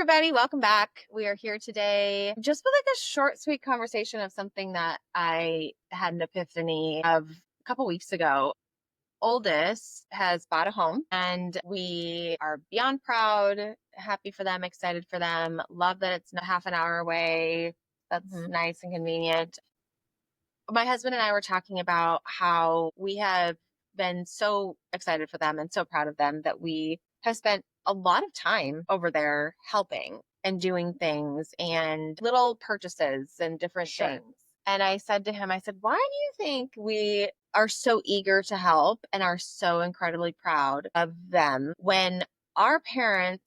everybody. Welcome back. We are here today just with like a short, sweet conversation of something that I had an epiphany of a couple weeks ago. Oldest has bought a home and we are beyond proud, happy for them, excited for them. Love that it's not half an hour away. That's nice and convenient. My husband and I were talking about how we have been so excited for them and so proud of them that we have spent a lot of time over there helping and doing things and little purchases and different things. And I said to him, I said, why do you think we are so eager to help and are so incredibly proud of them when our parents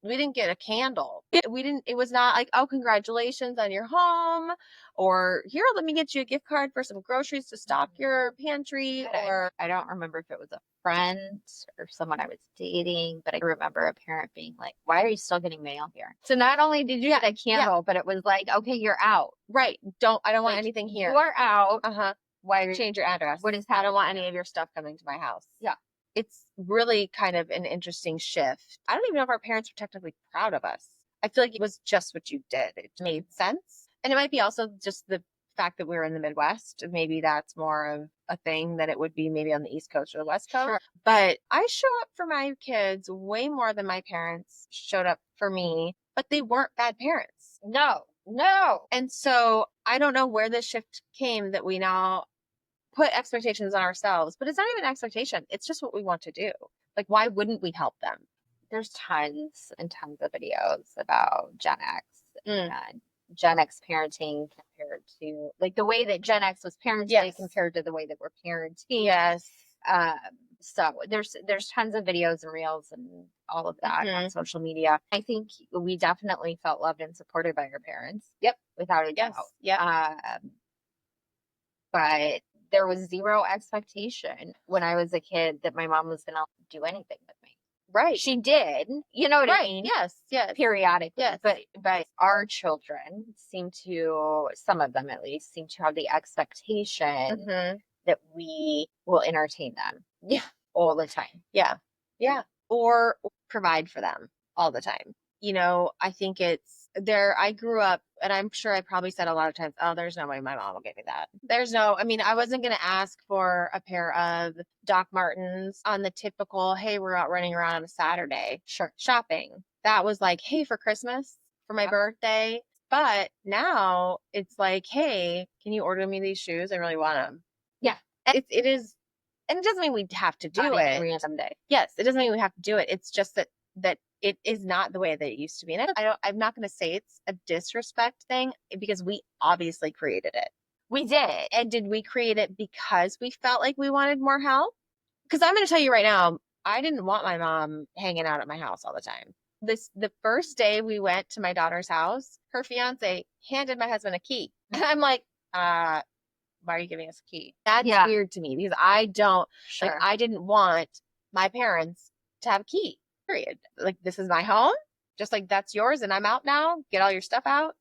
we didn't get a candle. It was not like, oh, congratulations on your home, or here, let me get you a gift card for some groceries to stock your pantry. Or I don't remember if it was a friend or someone I was dating, but I remember a parent being like, why are you still getting mail here? So not only did you get a candle, but it was like, okay, you're out. Right. I don't want anything here. You are out. Uh-huh. Why are Change your address. What is I happening? don't want any of your stuff coming to my house. Yeah. It's really kind of an interesting shift. I don't even know if our parents were technically proud of us. I feel like it was just what you did. It made sense. And it might be also just the fact that we're in the Midwest. Maybe that's more of a thing than it would be maybe on the East Coast or the West Coast. Sure. But I show up for my kids way more than my parents showed up for me, but they weren't bad parents. No. And so I don't know where this shift came that we now put expectations on ourselves, but it's not even an expectation. It's just what we want to do. Like, why wouldn't we help them? There's tons and tons of videos about Gen X and Gen X parenting compared to like the way that Gen X was parented compared to the way that we're parenting. Yes. So there's tons of videos and reels and all of that on social media. I think we definitely felt loved and supported by our parents. Yep. Without a doubt. Yeah. But there was zero expectation when I was a kid that my mom was going to do anything with me. Right. She did. You know what I mean? Yes. Periodically. Yes. But our children some of them at least, seem to have the expectation that we will entertain them. Yeah. All the time. Yeah. Or provide for them all the time. You know, I think I grew up, and I'm sure I probably said a lot of times, oh, there's no way my mom will give me that. I wasn't going to ask for a pair of Doc Martens on the typical, hey, we're out running around on a Saturday. Sure. Shopping. That was like, hey, for Christmas, for my birthday. But now it's like, hey, can you order me these shoes? I really want them. Yeah. It is, and it doesn't mean we have to do it. Every someday. Yes, it doesn't mean we have to do it. It's just that it is not the way that it used to be. And I'm not going to say it's a disrespect thing because we obviously created it. We did. And did we create it because we felt like we wanted more help? Because I'm going to tell you right now, I didn't want my mom hanging out at my house all the time. The first day we went to my daughter's house, her fiance handed my husband a key. And I'm like, why are you giving us a key? That's weird to me because I didn't want my parents to have a key. Period. Like, this is my home, just like that's yours, and I'm out now. Get all your stuff out.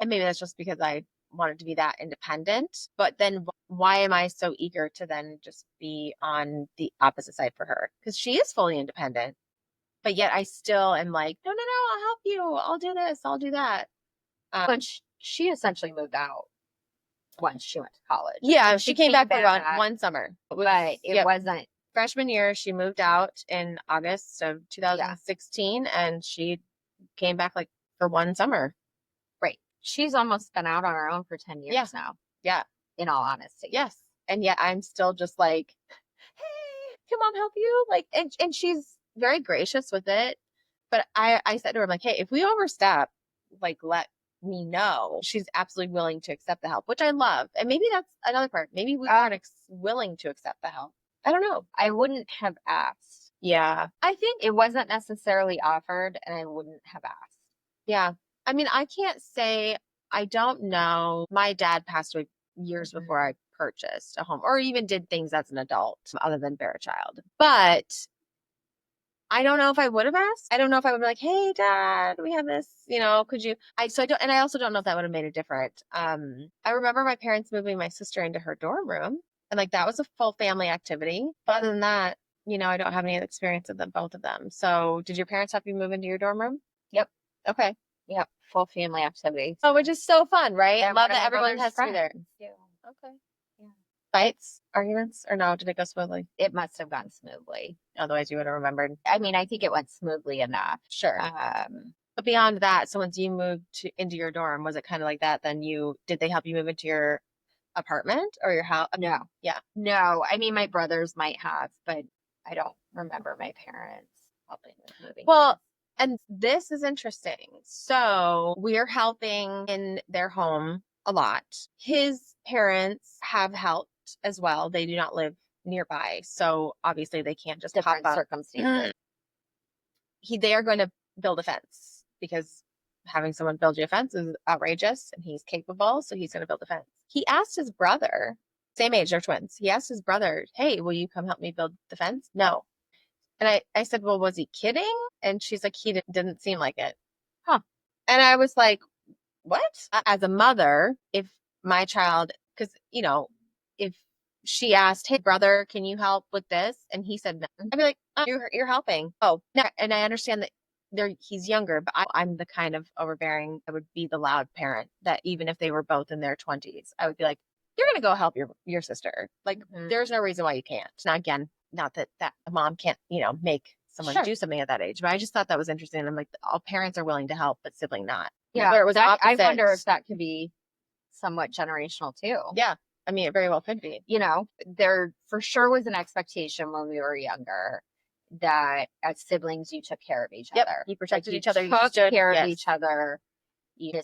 And maybe that's just because I wanted to be that independent. But then why am I so eager to then just be on the opposite side for her? Because she is fully independent. But yet I still am like, no, I'll help you. I'll do this. I'll do that. But she essentially moved out once she went to college. Yeah, she came back for one summer. But it wasn't. Freshman year, she moved out in August of 2016, and she came back like for one summer. Right. She's almost been out on her own for 10 years now. Yeah. In all honesty. Yes. And yet I'm still just like, hey, can mom help you? Like, and she's very gracious with it. But I said to her, I'm like, hey, if we overstep, like, let me know. She's absolutely willing to accept the help, which I love. And maybe that's another part. Maybe we aren't willing to accept the help. I don't know. I wouldn't have asked. Yeah. I think it wasn't necessarily offered, and I wouldn't have asked. Yeah. I mean, I can't say, I don't know. My dad passed away years before I purchased a home or even did things as an adult other than bear a child. But I don't know if I would have asked. I don't know if I would be like, hey, Dad, we have this, could you? I also don't know if that would have made a difference. I remember my parents moving my sister into her dorm room. And like, that was a full family activity. But other than that, I don't have any experience with both of them. So did your parents help you move into your dorm room? Yep. Okay. Yep. Full family activities. Oh, which is so fun, right? And Love one of that my everyone brother's has to be there. friends, too. Okay. Yeah. Fights, arguments, or no? Did it go smoothly? It must have gone smoothly. Otherwise, you would have remembered. I mean, I think it went smoothly enough. Sure. But beyond that, so once you moved into your dorm, was it kind of like that? Then did they help you move into your apartment or your house? No. Yeah. No. I mean, my brothers might have, but I don't remember my parents helping with moving. Well, and this is interesting. So we're helping in their home a lot. His parents have helped as well. They do not live nearby. So obviously they can't just different pop up. circumstances. They are going to build a fence because having someone build you a fence is outrageous and he's capable. So he's going to build a fence. He asked his brother, same age, they're twins. He asked his brother, hey, will you come help me build the fence? No. And I said, well, was he kidding? And she's like, he didn't seem like it. Huh. And I was like, what? As a mother, if my child, because, if she asked, hey, brother, can you help with this? And he said no. I'd be like, oh, you're helping. Oh, no. And I understand that he's younger, but I'm the kind of overbearing, I would be the loud parent that even if they were both in their 20s, I would be like, you're going to go help your sister. Like, there's no reason why you can't. Now, again, not that a mom can't, make someone do something at that age, but I just thought that was interesting. I'm like, all parents are willing to help, but sibling not. Yeah. Where it was I wonder if that could be somewhat generational too. Yeah. I mean, it very well could be. There for sure was an expectation when we were younger that as siblings, you took care of each other. You protected each other. You took care of each other.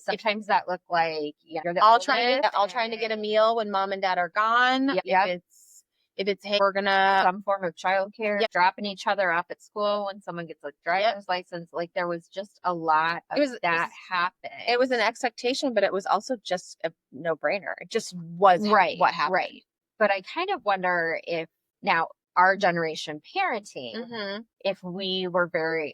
Sometimes that looked like you're the all trying to get a meal when mom and dad are gone. Yep. If it's, hey, we're gonna some form of childcare, dropping each other off at school when someone gets a driver's license. Like there was just a lot of that happened. It was an expectation, but it was also just a no-brainer. It just was what happened. Right. But I kind of wonder if now our generation parenting, if we were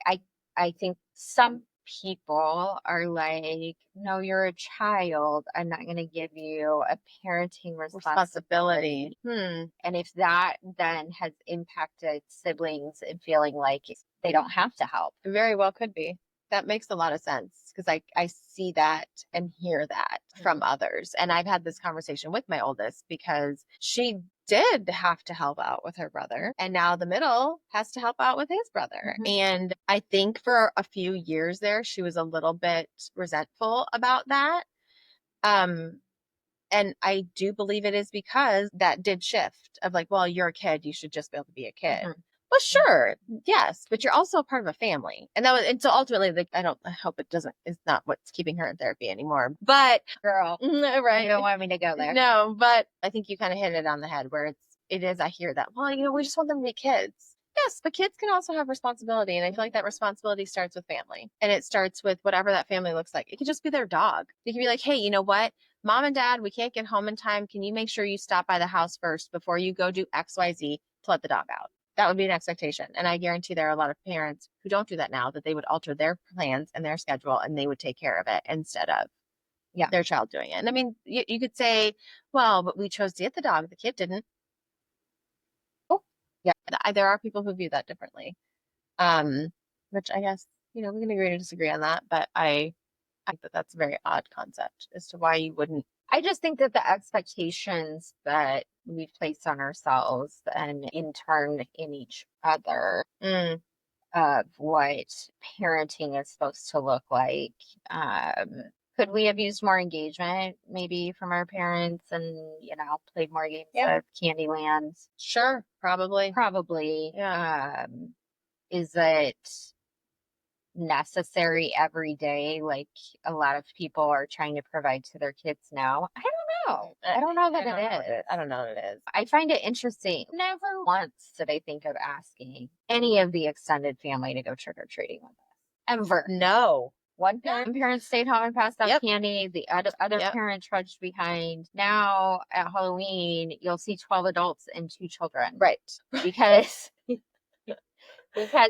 I think some people are like, no, you're a child. I'm not going to give you a parenting responsibility. And if that then has impacted siblings and feeling like they don't have to help. It very well could be. That makes a lot of sense because I see that and hear that from others. And I've had this conversation with my oldest because she did have to help out with her brother. And now the middle has to help out with his brother. And I think for a few years there, she was a little bit resentful about that. And I do believe it is because that did shift of like, well, you're a kid. You should just be able to be a kid. Well, sure. Yes. But you're also a part of a family. And so ultimately, I hope it's not what's keeping her in therapy anymore. But girl, right. You don't want me to go there. No, but I think you kind of hit it on the head where I hear that, well, we just want them to be kids. Yes, but kids can also have responsibility. And I feel like that responsibility starts with family. And it starts with whatever that family looks like. It could just be their dog. They can be like, hey, you know what? Mom and dad, we can't get home in time. Can you make sure you stop by the house first before you go do XYZ to let the dog out? That would be an expectation. And I guarantee there are a lot of parents who don't do that now, that they would alter their plans and their schedule and they would take care of it instead of their child doing it. And I mean, you could say, well, but we chose to get the dog. The kid didn't. Oh, yeah. There are people who view that differently. Which I guess, we can agree to disagree on that. But I think that that's a very odd concept as to why you wouldn't. I just think that the expectations that we place on ourselves and in turn in each other of what parenting is supposed to look like. Could we have used more engagement maybe from our parents and, played more games of Candyland? Sure. Probably. Yeah. Is it necessary every day like a lot of people are trying to provide to their kids now? I don't know. I don't know that it is. I don't know what it is. I find it interesting. Never once did I think of asking any of the extended family to go trick-or-treating with us. Ever. No. One parent stayed home and passed out candy. The other parent trudged behind. Now at Halloween, you'll see 12 adults and 2 children. Right. Because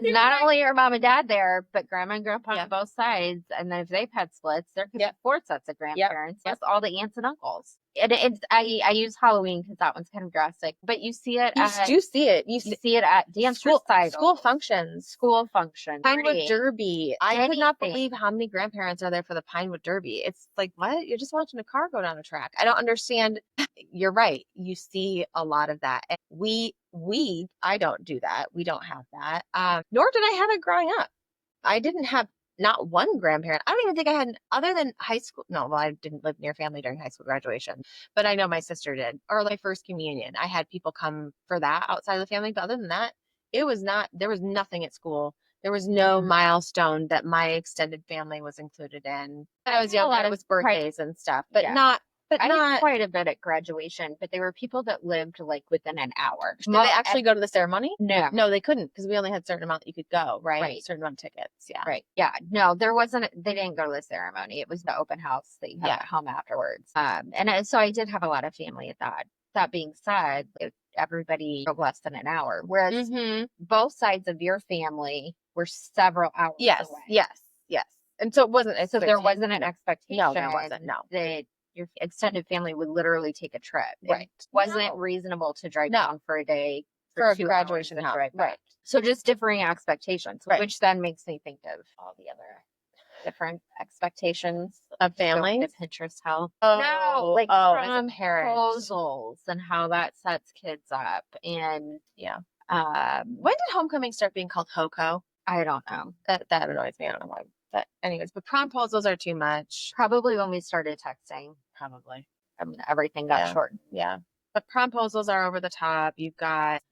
not only are mom and dad there, but grandma and grandpa on both sides. And then if they've had splits, there could be 4 sets of grandparents, plus all the aunts and uncles. I use Halloween because that one's kind of drastic, but you see it You at do see it. you see it at dance school recitals, functions, school functions, Pinewood party, Derby. I could not anything. believe how many grandparents are there for the Pinewood Derby. It's like, what? You're just watching a car go down a track. I don't understand. You're right. You see a lot of that. And I don't do that. We don't have that. Nor did I have it growing up. I didn't have not one grandparent. I don't even think I had, other than high school. No, well, I didn't live near family during high school graduation, but I know my sister did. Or like first communion. I had people come for that outside of the family. But other than that, there was nothing at school. There was no milestone that my extended family was included in. When I was younger, it was birthdays and stuff, but Yeah. not, I had quite a bit at graduation, but they were people that lived like within an hour. Did they actually go to the ceremony? No. No, they couldn't because we only had a certain amount that you could go, right? Right. A certain amount of tickets. Yeah. Right. Yeah. No, there wasn't, they didn't go to the ceremony. It was the open house that you had at home afterwards. So I did have a lot of family at that. That being said, everybody drove less than an hour, whereas both sides of your family were several hours away. Yes. And so it wasn't, so there wasn't an expectation. No, there wasn't. No. That your extended family would literally take a trip. Right. It wasn't reasonable to drive down for a day for a 2 graduation hours house. Drive back. Right. So just differing expectations, which then makes me think of all the other different expectations of families. To Pinterest health. No, like from proposals and how that sets kids up. And when did homecoming start being called HOCO? I don't know. That annoys me. I don't know why. But anyways, but promposals are too much. Probably when we started texting. Probably. I mean, everything got shortened. Yeah. But promposals are over the top. You've got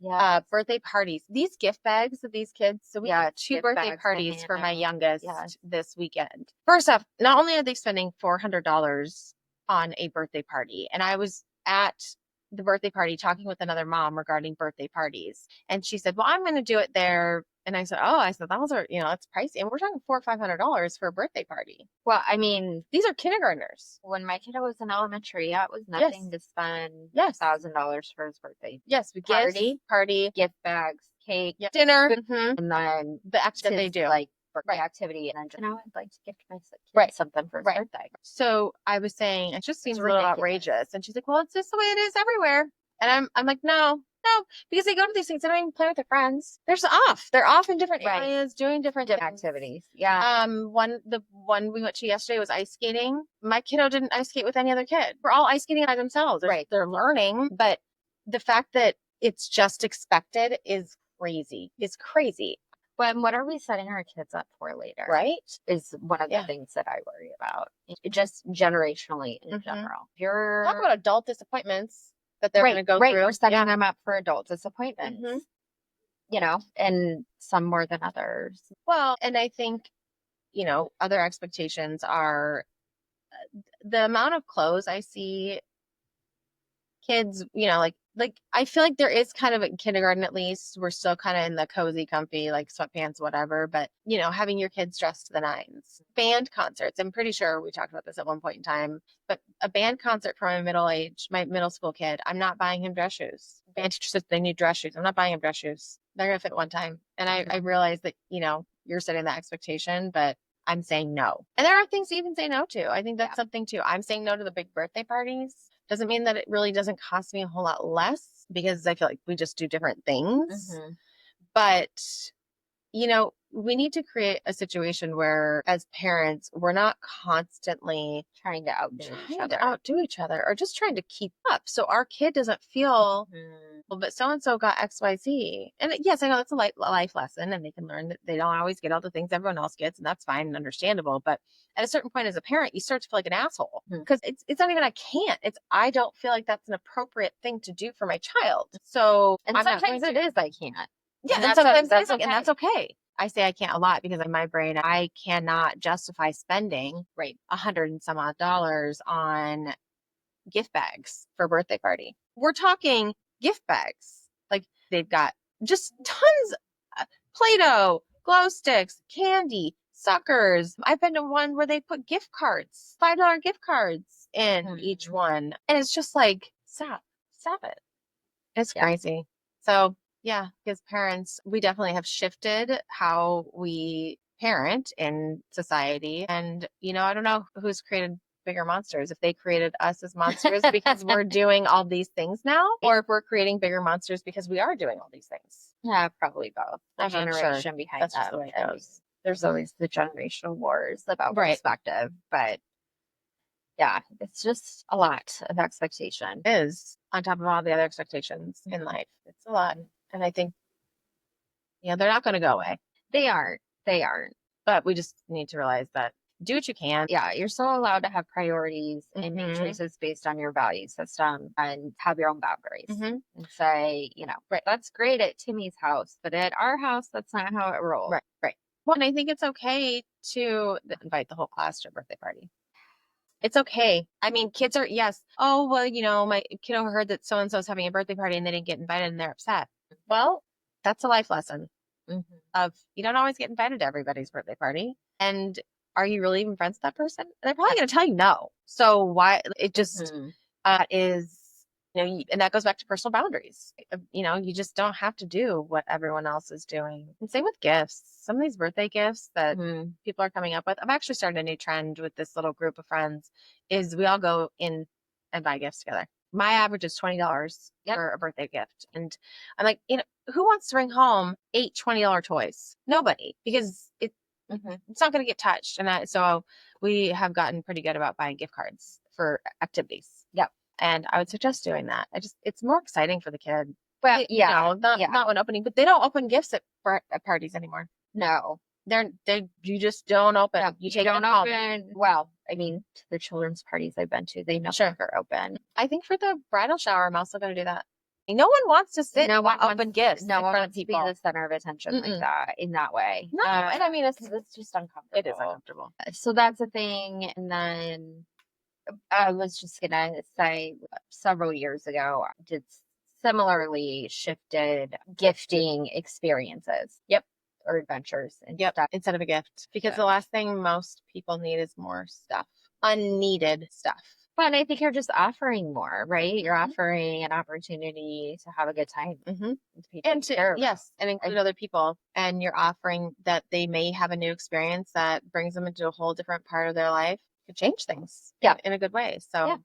birthday parties. These gift bags of these kids. So we had 2 birthday parties for my youngest this weekend. First off, not only are they spending $400 on a birthday party, and I was at the birthday party talking with another mom regarding birthday parties. And she said, well, I'm going to do it there. And I said, those are, it's pricey. And we're talking $400 or $500 for a birthday party. Well, I mean, these are kindergartners. When my kiddo was in elementary, it was nothing to spend $1,000 for his birthday. Yes, party, gift bags, cake, dinner, and then the activity they do, like birthday activity, and then I'd like to gift my kid something for his birthday. So I was saying it just seems a little outrageous, and she's like, "Well, it's just the way it is everywhere." And I'm like, no, because they go to these things, they don't even play with their friends. They're off in different areas, doing different activities. Yeah. The one we went to yesterday was ice skating. My kiddo didn't ice skate with any other kid. We're all ice skating by themselves. They're learning, but the fact that it's just expected is crazy. But what are we setting our kids up for later? Right? Is one of the things that I worry about. Just generationally in general. Talk about adult disappointments that they're going to go through. We're setting them up for adult disappointments. And some more than others. Well, and I think, other expectations are the amount of clothes I see kids, like I feel like there is kind of in kindergarten, at least we're still kind of in the cozy, comfy, like sweatpants, whatever. But, having your kids dressed to the nines, band concerts. I'm pretty sure we talked about this at one point in time, but a band concert for my middle school kid, I'm not buying him dress shoes. Band teacher says they need dress shoes. I'm not buying him dress shoes. They're going to fit one time. And I realize that, you're setting that expectation, but I'm saying no. And there are things to even say no to. I think that's something too. I'm saying no to the big birthday parties. Doesn't mean that it really doesn't cost me a whole lot less because I feel like we just do different things. But, we need to create a situation where as parents, we're not constantly trying to outdo each other or just trying to keep up. So our kid doesn't feel, well, but so-and-so got XYZ. And yes, I know that's a life lesson and they can learn that they don't always get all the things everyone else gets. And that's fine and understandable. But at a certain point as a parent, you start to feel like an asshole because it's not even, I can't, I don't feel like that's an appropriate thing to do for my child. So, and sometimes it is, I can't. Yeah. And sometimes it is, and that's okay. I say I can't a lot because in my brain, I cannot justify spending $100 and some odd on gift bags for a birthday party. We're talking gift bags. Like they've got just tons of Play-Doh, glow sticks, candy, suckers. I've been to one where they put gift cards, $5 gift cards in each one. And it's just like, stop it. It's crazy. So yeah, because parents, we definitely have shifted how we parent in society. And, I don't know who's created bigger monsters, if they created us as monsters because we're doing all these things now, or if we're creating bigger monsters because we are doing all these things. Yeah, probably both. The I mean, sure. generation behind That's just the them. way it I mean, goes. there's always the generational wars about Right. perspective, but yeah, it's just a lot of expectation. It is on top of all the other expectations in life. It's a lot. And I think, they're not going to go away, They aren't. They aren't. but we just need to realize that do what you can. Yeah, you're still allowed to have priorities and make choices based on your value system and have your own boundaries and say, Right. that's great at Timmy's house, but at our house, that's not how it rolls. Right. Right. Well, and I think it's okay to invite the whole class to a birthday party. It's okay. I mean, kids are, yes. Oh, well, my kiddo heard that so-and-so's having a birthday party and they didn't get invited and they're upset. Well, that's a life lesson of you don't always get invited to everybody's birthday party. And are you really even friends with that person? They're probably going to tell you no. So why it just is, and that goes back to personal boundaries. You just don't have to do what everyone else is doing. And same with gifts. Some of these birthday gifts that people are coming up with. I've actually started a new trend with this little group of friends is we all go in and buy gifts together. My average is $20 for a birthday gift. And I'm like, who wants to bring home 8 $20 toys? Nobody, because it's not going to get touched. And so we have gotten pretty good about buying gift cards for activities. Yep. And I would suggest doing that. It's more exciting for the kid. Well, not when opening, but they don't open gifts at parties anymore. No. You just don't open. No, you don't open. Well, I mean, the children's parties I've been to, they no longer open. I think for the bridal shower, I'm also going to do that. No one wants to sit and open gifts. No one wants to be the center of attention like that, in that way. No, and I mean, it's just uncomfortable. It is uncomfortable. So that's a thing. And then I was just going to say several years ago, I did similarly shifted gifting experiences. Yep. Or adventures and stuff instead of a gift, because the last thing most people need is more stuff, unneeded stuff. But I think you're just offering more, right? You're offering an opportunity to have a good time and include other people, and you're offering that they may have a new experience that brings them into a whole different part of their life, could change things in a good way. So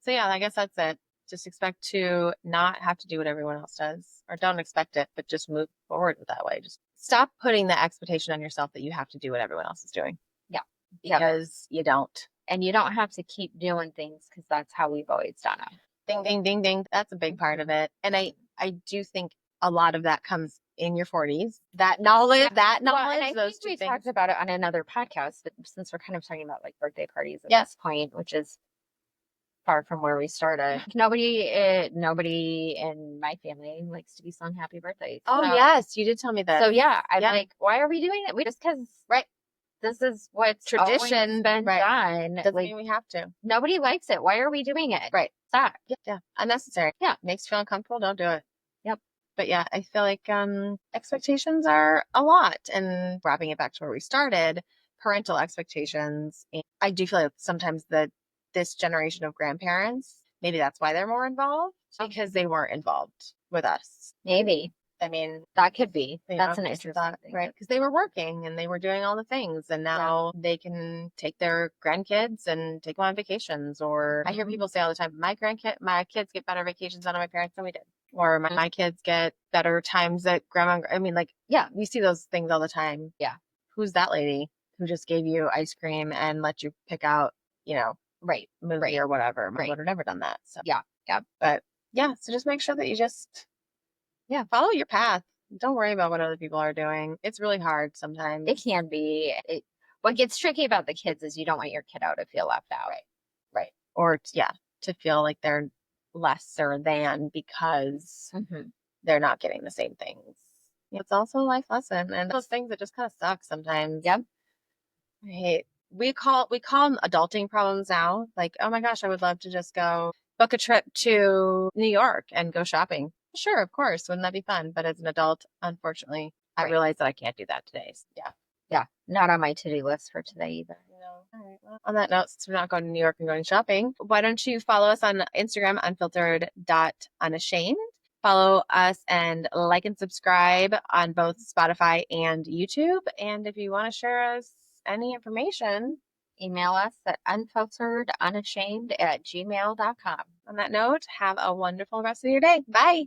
I guess that's it. Just expect to not have to do what everyone else does, or don't expect it, but just move forward with that way. Just stop putting the expectation on yourself that you have to do what everyone else is doing. Yeah. Because you don't. And you don't have to keep doing things because that's how we've always done it. Ding, ding, ding, ding. That's a big part of it. And I do think a lot of that comes in your 40s. That knowledge, and I think we talked about it on another podcast, but since we're kind of talking about like birthday parties at this point, which is far from where we started. Nobody in my family likes to be sung happy birthdays. Oh, yes. You did tell me that. So, I'm like, why are we doing it? We just because, this is what's tradition been done. Doesn't mean we have to. Nobody likes it. Why are we doing it? Right. Stop. Yeah. Unnecessary. Yeah. Makes you feel uncomfortable. Don't do it. Yep. But I feel like expectations are a lot. And wrapping it back to where we started, parental expectations. I do feel like sometimes this generation of grandparents, maybe that's why they're more involved, because they weren't involved with us. Maybe. I mean, that could be. That's an interesting thought, right? Because they were working and they were doing all the things, and now they can take their grandkids and take them on vacations. Or I hear people say all the time, my kids get better vacations out of my parents than we did. Or my kids get better times at grandma. I mean, we see those things all the time. Yeah. Who's that lady who just gave you ice cream and let you pick out, movie or whatever? I would have never done that. So but so just make sure that you just follow your path. Don't worry about what other people are doing. It's really hard sometimes. It can be. What gets tricky about the kids is you don't want your kiddo to feel left out. Right. Or to feel like they're lesser than because they're not getting the same things. It's also a life lesson, and those things that just kind of suck sometimes. Yep. We call them adulting problems now. Like, oh my gosh, I would love to just go book a trip to New York and go shopping. Sure, of course. Wouldn't that be fun? But as an adult, unfortunately, I realize that I can't do that today. So, yeah. Not on my to-do list for today either. All right. Well, on that note, since we're not going to New York and going shopping, why don't you follow us on Instagram, unfiltered.unashamed. Follow us and like and subscribe on both Spotify and YouTube. And if you want to share us any information, email us at unfilteredunashamed@gmail.com. On that note, have a wonderful rest of your day. Bye.